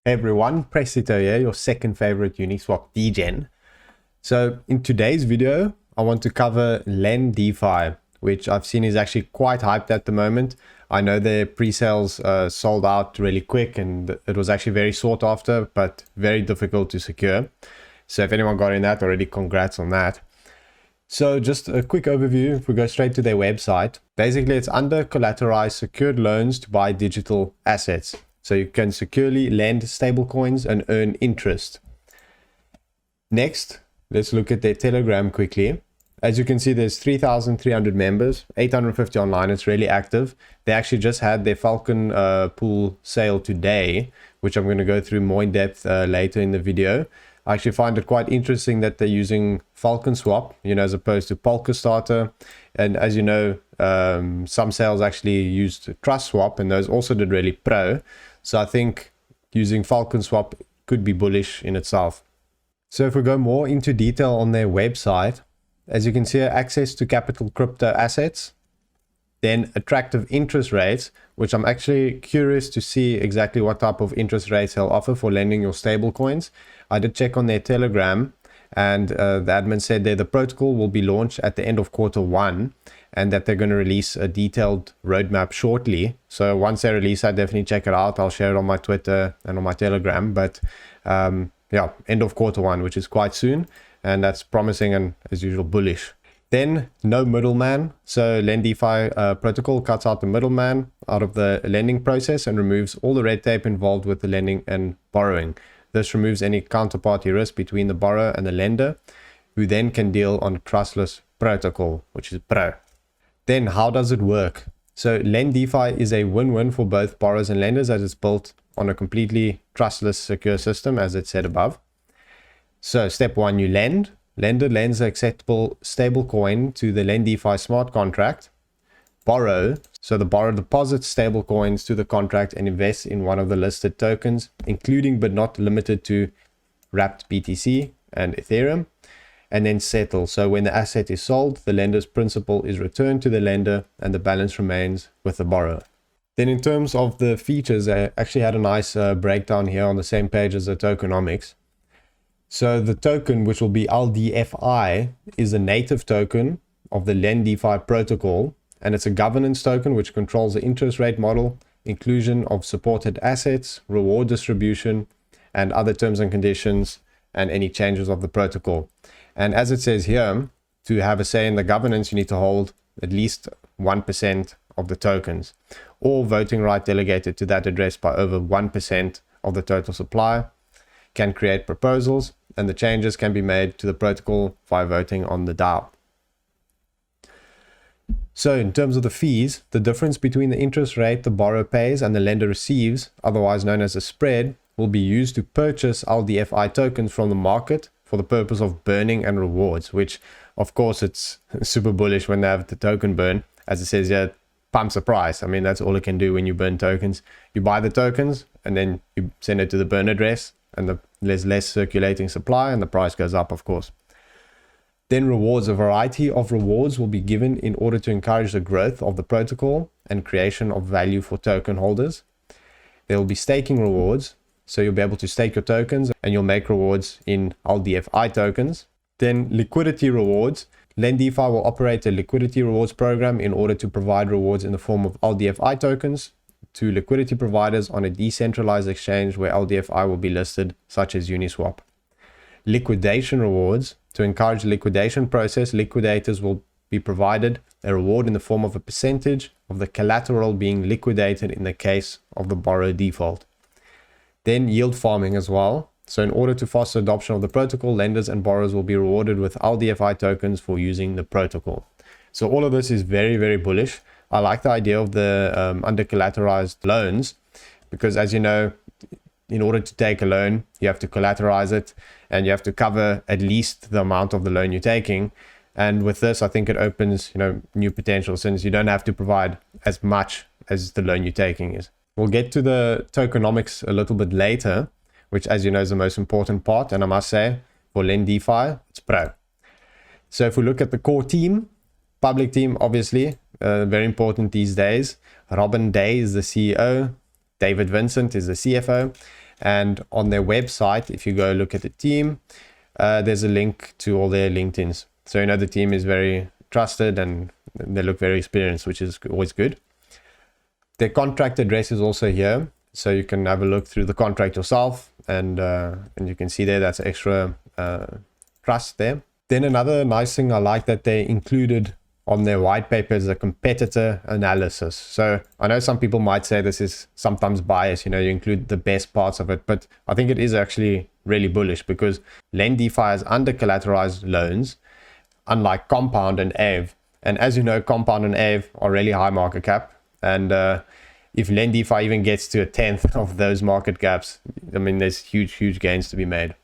Hey everyone, PRESALE here, your second favorite Uniswap degen. So in today's video, I want to cover Lendefi, which I've seen is actually quite hyped at the moment. I know their pre-sales sold out really quick and it was actually very sought after, but very difficult to secure. So if anyone got in that already, congrats on that. So just a quick overview, if we go straight to their website, basically it's under collateralized secured loans to buy digital assets. So you can securely lend stablecoins and earn interest. Next, let's look at their Telegram quickly. As you can see, there's 3,300 members, 850 online. It's really active. They actually just had their Falcon pool sale today, which I'm going to go through more in depth later in the video. I actually find it quite interesting that they're using FalconSwap, as opposed to Polkastarter. And as you know, some sales actually used TrustSwap, and those also did really pro. So I think using FalconSwap could be bullish in itself. So if we go more into detail on their website, as you can see, access to capital crypto assets, then attractive interest rates, which I'm actually curious to see exactly what type of interest rates they'll offer for lending your stable coins. I did check on their Telegram, and the admin said that the protocol will be launched at the end of Q1 and that they're going to release a detailed roadmap shortly. So once they release, I definitely check it out. I'll share it on my Twitter and on my Telegram. But yeah, end of Q1, which is quite soon. And that's promising and, as usual, bullish. Then no middleman. So Lendefi protocol cuts out the middleman out of the lending process and removes all the red tape involved with the lending and borrowing. This removes any counterparty risk between the borrower and the lender, who then can deal on a trustless protocol, which is Pro. Then how does it work? So Lendefi is a win-win for both borrowers and lenders, as it's built on a completely trustless, secure system, as it said above. So step one, you lend. Lender lends an acceptable stablecoin to the Lendefi smart contract. Borrow. So the borrower deposits stablecoins to the contract and invests in one of the listed tokens, including but not limited to wrapped BTC and Ethereum. And then settle. So when the asset is sold, the lender's principal is returned to the lender and the balance remains with the borrower. Then in terms of the features, I actually had a nice breakdown here on the same page as the Tokenomics. So the token, which will be LDFI, is a native token of the Lendefi protocol, and it's a governance token which controls the interest rate model, inclusion of supported assets, reward distribution, and other terms and conditions, and any changes of the protocol. And as it says here, to have a say in the governance, you need to hold at least 1% of the tokens, or voting right delegated to that address by over 1% of the total supply, can create proposals, and the changes can be made to the protocol via voting on the DAO. So in terms of the fees, the difference between the interest rate the borrower pays and the lender receives, otherwise known as a spread, will be used to purchase LDFI tokens from the market for the purpose of burning and rewards, which of course it's super bullish when they have the token burn. As it says here, pumps the price. I mean, that's all it can do when you burn tokens. You buy the tokens and then you send it to the burn address, and there's less circulating supply and the price goes up, of course. Then rewards. A variety of rewards will be given in order to encourage the growth of the protocol and creation of value for token holders. There will be staking rewards. So you'll be able to stake your tokens and you'll make rewards in LDFI tokens. Then liquidity rewards. Lendefi will operate a liquidity rewards program in order to provide rewards in the form of LDFI tokens to liquidity providers on a decentralized exchange where LDFI will be listed, such as Uniswap. Liquidation rewards. To encourage the liquidation process, liquidators will be provided a reward in the form of a percentage of the collateral being liquidated in the case of the borrower default. Then yield farming as well. So in order to foster adoption of the protocol, lenders and borrowers will be rewarded with LDFI tokens for using the protocol. So all of this is very, very bullish. I like the idea of the under collateralized loans, because as you know, in order to take a loan, you have to collateralize it and you have to cover at least the amount of the loan you're taking. And with this, I think it opens, new potential, since you don't have to provide as much as the loan you're taking is. We'll get to the tokenomics a little bit later, which, as you know, is the most important part. And I must say, for Lendefi, it's pro. So if we look at the core team, public team, obviously, very important these days. Robin Day is the CEO. David Vincent is the CFO. And on their website, if you go look at the team, there's a link to all their LinkedIns. So you know the team is very trusted and they look very experienced, which is always good. Their contract address is also here, so you can have a look through the contract yourself, and you can see there that's extra trust there. Then another nice thing I like that they included on their white paper is a competitor analysis. So I know some people might say this is sometimes biased, you know, you include the best parts of it, but I think it is actually really bullish because Lendefi has under collateralized loans, unlike Compound and Aave. And as you know, Compound and Aave are really high market cap. And if Lendefi even gets to a 10th of those market caps, I mean, there's huge gains to be made.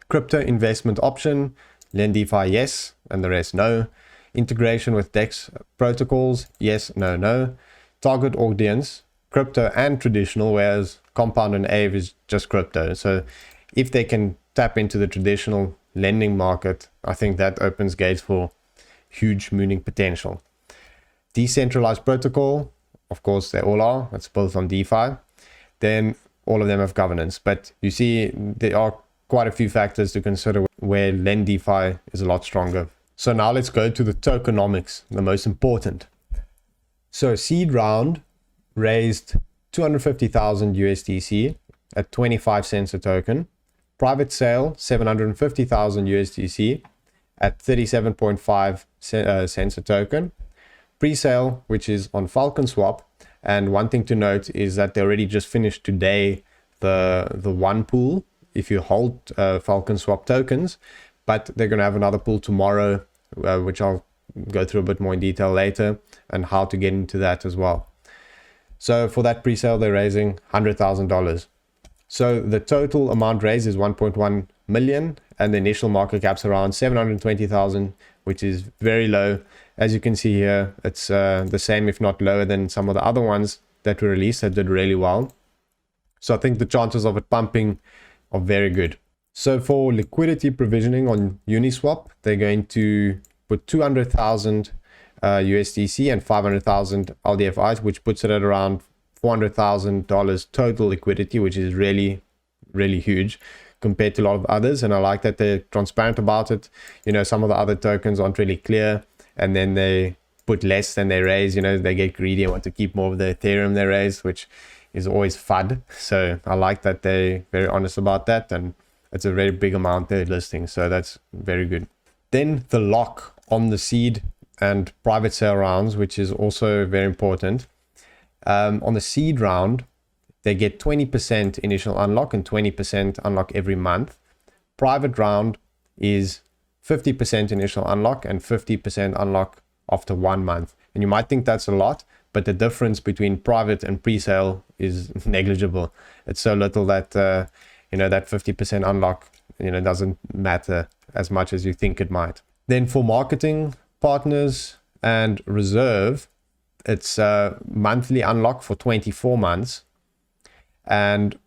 Crypto investment option, Lendefi, yes, and the rest, no. Integration with DEX protocols, yes, no, no. Target audience, crypto and traditional, whereas Compound and Aave is just crypto. So if they can tap into the traditional lending market, I think that opens gates for huge mooning potential. Decentralized protocol, of course they all are, it's built on DeFi. Then all of them have governance, but you see there are quite a few factors to consider where Lendefi is a lot stronger. So now let's go to the tokenomics, the most important. So seed round raised 250,000 USDC at 25 cents a token. Private sale 750,000 USDC at 37.5 cents a token. Pre-sale, which is on FalconSwap. And one thing to note is that they already just finished today the one pool if you hold FalconSwap tokens, but they're going to have another pool tomorrow, which I'll go through a bit more in detail later and how to get into that as well. So for that pre-sale, they're raising $100,000. So the total amount raised is 1.1 million and the initial market cap's around 720,000, which is very low. As you can see here, it's the same, if not lower than some of the other ones that were released that did really well. So I think the chances of it pumping are very good. So for liquidity provisioning on Uniswap, they're going to put 200,000 USDC and 500,000 LDFIs, which puts it at around $400,000 total liquidity, which is really huge compared to a lot of others. And I like that they're transparent about it. You know, some of the other tokens aren't really clear, and then they put less than they raise. You know, they get greedy and want to keep more of the Ethereum they raise, which is always FUD. So I like that they're very honest about that, and it's a very big amount they're listing, so that's very good. Then the lock on the seed and private sale rounds, which is also very important. On the seed round, they get 20% initial unlock and 20% unlock every month. Private round is 50% initial unlock and 50% unlock after 1 month. And you might think that's a lot, but the difference between private and pre-sale is negligible. It's so little that you know, that 50% unlock, you know, doesn't matter as much as you think it might. Then for marketing partners and reserve, it's monthly unlock for 24 months. And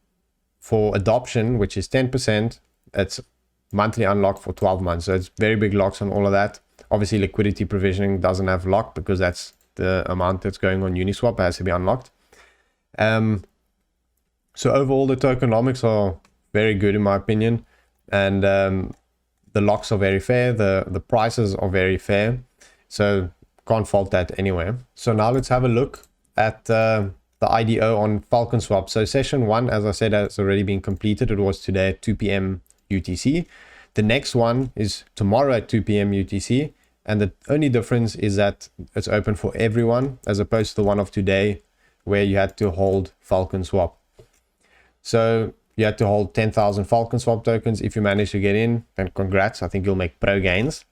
for adoption, which is 10%, it's monthly unlock for 12 months. So it's very big locks on all of that. Obviously, liquidity provisioning doesn't have lock because that's the amount that's going on Uniswap. It has to be unlocked. So overall, the tokenomics are very good in my opinion. And the locks are very fair. The prices are very fair. So can't fault that anywhere. So now let's have a look at the IDO on FalconSwap. So session 1, as I said, has already been completed. It was today at 2 p.m. UTC. The next one is tomorrow at 2 p.m. UTC. And the only difference is that it's open for everyone as opposed to the one of today where you had to hold FalconSwap. So you had to hold 10,000 FalconSwap tokens. If you manage to get in, then congrats. I think you'll make pro gains.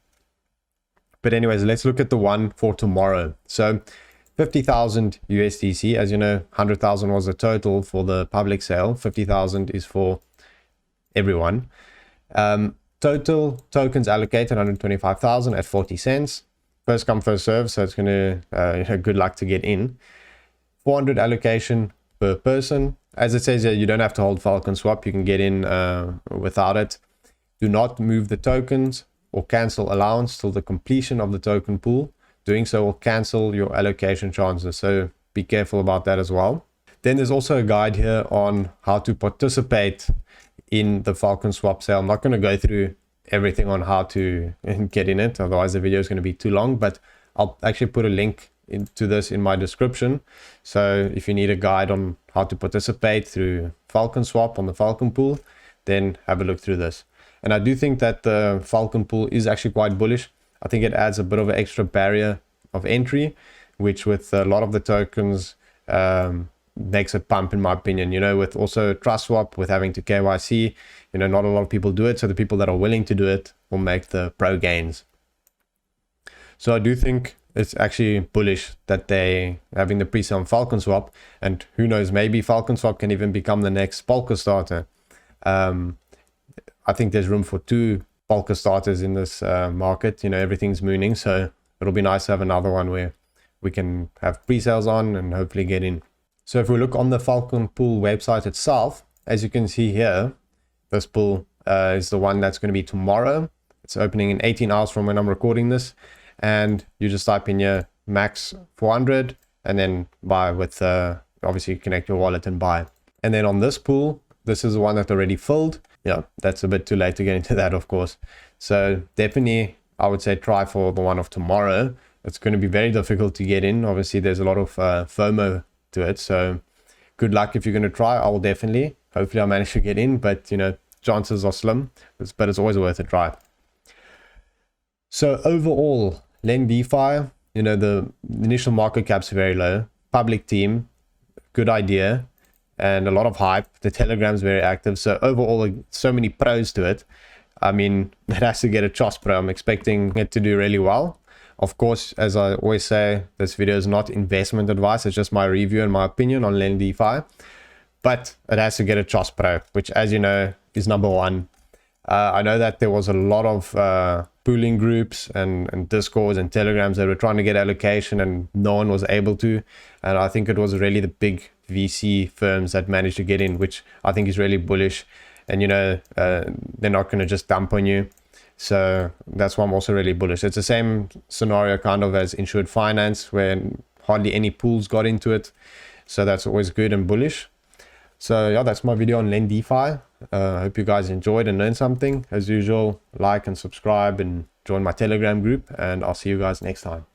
But anyways, let's look at the one for tomorrow. So 50,000 USDC, as you know, 100,000 was the total for the public sale. 50,000 is for everyone. Total tokens allocated 125,000 at 40 cents. First come, first serve. So it's going to, good luck to get in. 400 allocation per person. As it says here, you don't have to hold FalconSwap. You can get in without it. Do not move the tokens or cancel allowance till the completion of the token pool. Doing so will cancel your allocation chances. So be careful about that as well. Then there's also a guide here on how to participate in the FalconSwap sale. I'm not going to go through everything on how to get in it, otherwise the video is going to be too long, but I'll actually put a link into this in my description. So if you need a guide on how to participate through FalconSwap on the Falcon pool, then have a look through this. And I do think that the Falcon pool is actually quite bullish. I think it adds a bit of an extra barrier of entry, which with a lot of the tokens makes it pump, in my opinion. You know, with also TrustSwap, with having to KYC, you know, not a lot of people do it. So the people that are willing to do it will make the pro gains. So I do think it's actually bullish that they having the pre-sale on FalconSwap, and who knows, maybe FalconSwap can even become the next Polka starter. I think there's room for 2 Polka starters in this market. You know, everything's mooning, so it'll be nice to have another one where we can have pre-sales on and hopefully get in. So if we look on the Falcon pool website itself, as you can see here, this pool is the one that's going to be tomorrow. It's opening in 18 hours from when I'm recording this. And you just type in your max 400 and then buy with, obviously connect your wallet and buy. And then on this pool, this is the one that already filled. Yeah, that's a bit too late to get into that, of course. So definitely, I would say try for the one of tomorrow. It's going to be very difficult to get in. Obviously, there's a lot of FOMO to it. So good luck if you're going to try. I will definitely. Hopefully, I manage to get in. But, you know, chances are slim. But it's always worth a try. So overall, Lendefi, you know, the initial market cap's very low. Public team, good idea, and a lot of hype. The Telegram's very active. So overall, so many pros to it. I mean, it has to get a TRUST Pro. I'm expecting it to do really well. Of course, as I always say, this video is not investment advice. It's just my review and my opinion on Lendefi. But it has to get a TRUST Pro, which, as you know, is #1. I know that there was a lot of pooling groups and Discords and Telegrams that were trying to get allocation and no one was able to. And I think it was really the big VC firms that managed to get in, which I think is really bullish. And, you know, they're not going to just dump on you. So that's why I'm also really bullish. It's the same scenario kind of as insured finance, where hardly any pools got into it. So that's always good and bullish. So yeah, that's my video on Lendefi. I hope you guys enjoyed and learned something. As usual, like and subscribe and join my Telegram group, and I'll see you guys next time.